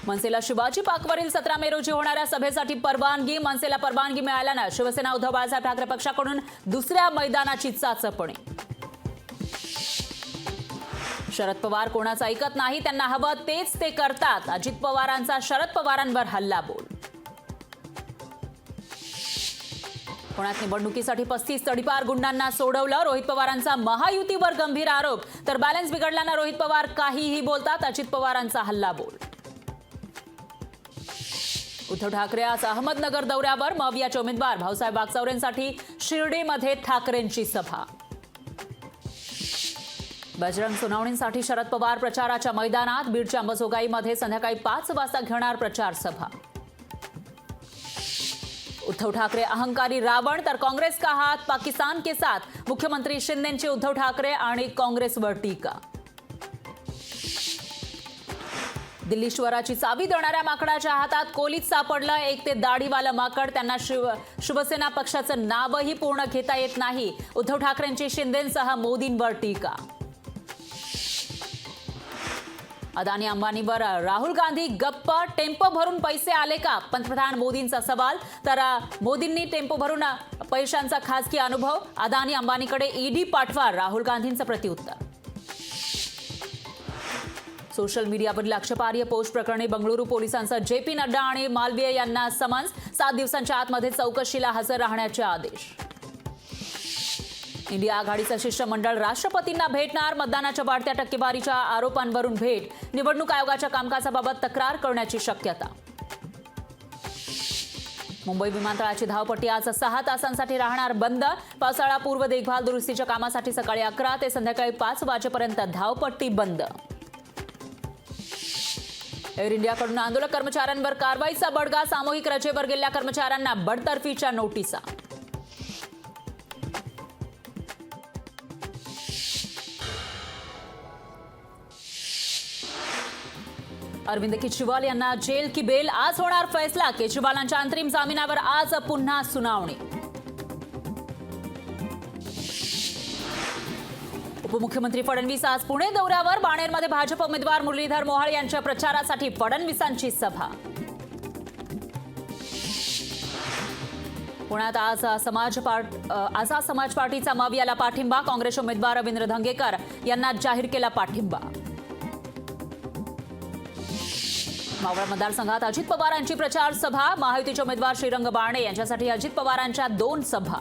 मनसेला शिवाजी पार्कवरील 17 मे रोजी होणाऱ्या सभेसाठी परवानगी. मनसेला परवानगी मिळाल्यानं शिवसेना उद्धव बाळासाहेब ठाकरे पक्षाकडून दुसऱ्या मैदानाची चाचपणी. शरद पवार कोणाचं ऐकत नाही, त्यांना हवं तेच ते करतात. अजित पवारांचा शरद पवारांवर हल्लाबोल. पुण्यात निवडणुकीसाठी 35 तडीपार गुंडांना सोडवलं. रोहित पवारांचा महायुतीवर गंभीर आरोप. तर बॅलन्स बिघडल्यानं रोहित पवार काहीही बोलतात. अजित पवारांचा हल्लाबोल. उद्धव ठाकरे आज अहमदनगर दौऱ्यावर. मवियाचे उमेदवार भाऊसाहेब वागचौरेंसाठी शिर्डीमध्ये ठाकरेंची सभा. बजरंग सोनवणींसाठी शरद पवार प्रचाराच्या मैदानात. बीडच्या अंबाजोगाईमध्ये संध्याकाळी 5 वाजता घेणार प्रचार सभा. उद्धव ठाकरे अहंकारी रावण, तर कांग्रेस का हाथ पाकिस्तान के साथ. मुख्यमंत्री शिंदेंची उद्धव ठाकरे आणि काँग्रेसवर टीका. दिल्लीश्वराची चावी देणाऱ्या माकडाच्या हातात कोलीत सापडलं एक ते दाढीवालं माकड. त्यांना शिवसेना पक्षाचं नावही पूर्ण घेता येत नाही. उद्धव ठाकरेंची शिंदेंसह मोदींवर टीका. अदानी अंबानीवर राहुल गांधी गप्प. टेम्पो भरून पैसे आले का, पंतप्रधान मोदींचा सवाल. तर मोदींनी टेम्पो भरून पैशांचा खासगी अनुभव. अदानी अंबानीकडे ईडी पाठवा, राहुल गांधींचं प्रत्युत्तर. सोशल मीडियावरील आक्षेपार्ह पोस्ट प्रकरणी बंगळुरू पोलिसांचा जेपी नड्डा आणि मालवीय यांना समन्स. 7 दिवसांच्या आतमध्ये चौकशीला हजर राहण्याचे आदेश. इंडिया आघाडीचं शिष्टमंडळ राष्ट्रपतींना भेटणार. मतदानाच्या वाढत्या टक्केवारीच्या आरोपांवरून भेट. निवडणूक आयोगाच्या कामकाजाबाबत तक्रार करण्याची शक्यता. मुंबई विमानतळाची धावपट्टी आज 6 तासांसाठी राहणार बंद. पावसाळा पूर्व देखभाल दुरुस्तीच्या कामासाठी सकाळी 11 ते संध्याकाळी 5 वाजेपर्यंत धावपट्टी बंद. एअर इंडियाकडून आंदोलक कर्मचाऱ्यांवर कारवाईचा बडगा. सामूहिक रजेवर गेलेल्या कर्मचाऱ्यांना बडतर्फीच्या नोटिसा. अरविंद केजरीवाल यांना जेल की बेल. आज होणार फैसला. केजरीवालांच्या अंतरिम जामिनावर आज पुन्हा सुनावणी. उपमुख्यमंत्री फडणवीस आज पुणे दौऱ्यावर. बाणेरमध्ये भाजप उमेदवार मुरलीधर मोहोळ यांच्या प्रचारासाठी फडणवीसांची सभा. पुण्यात आझाद समाज पार्टीचा मवियाला पाठिंबा. काँग्रेस उमेदवार रवींद्र धंगेकर यांना जाहीर केला पाठिंबा. मावळ मतदारसंघात अजित पवारांची प्रचार सभा. महायुतीचे उमेदवार श्रीरंग बारणे यांच्यासाठी अजित पवारांच्या 2 सभा.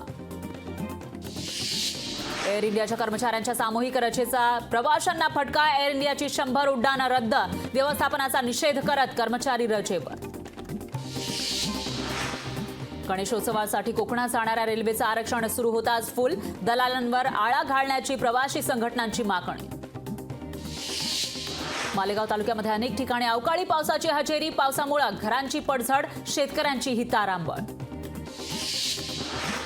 एअर इंडियाच्या कर्मचाऱ्यांच्या सामूहिक रजेचा प्रवाशांना फटका. एअर इंडियाची 100 उड्डाणं रद्द. व्यवस्थापनाचा निषेध करत कर्मचारी रजेवर. गणेशोत्सवासाठी कोकणात जाणाऱ्या रेल्वेचं आरक्षण सुरू होताच फुल. दलालांवर आळा घालण्याची प्रवासी संघटनांची मागणी. मालेगाव तालुक्यामध्ये अनेक ठिकाणी अवकाळी पावसाची हजेरी. पावसामुळे घरांची पडझड, शेतकऱ्यांची ही तारांबळ.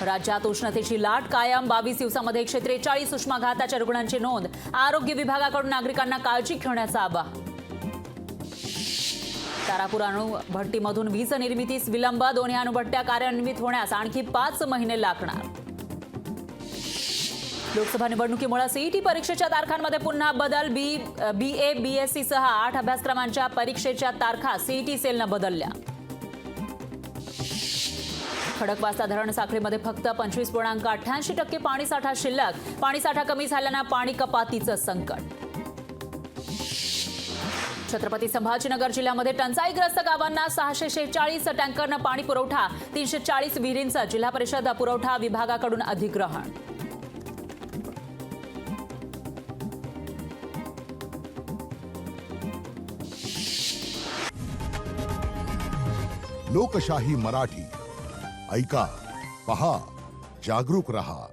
राज्यात उष्णतेची लाट कायम. 22 दिवसांमध्ये 143 उष्माघाताच्या रुग्णांची नोंद. आरोग्य विभागाकडून नागरिकांना काळजी घेण्याचं आवाहन. तारापूर अणुभट्टीमधून वीज निर्मितीस विलंब. दोन्ही अणुभट्ट्या कार्यान्वित होण्यास आणखी 5 महिने लागणार. लोकसभा निवडणुकीमुळे सीईटी परीक्षेच्या तारखांमध्ये पुन्हा बदल. बीए बीएससी सह 8 अभ्यासक्रमांच्या परीक्षेच्या तारखा सीईटी सेलनं बदलल्या. खडकवासला धरण साखळीमध्ये फक्त 25.88% पाणीसाठा शिल्लक. पाणीसाठा कमी झाल्यानं पाणी कपातीचं संकट. छत्रपती संभाजीनगर जिल्ह्यामध्ये टंचाईग्रस्त गावांना 646 टँकरनं पाणी पुरवठा. 340 विहिरींचं जिल्हा परिषद पुरवठा विभागाकडून अधिग्रहण. लोकशाही मराठी ऐका, पहा, जागरूक रहा.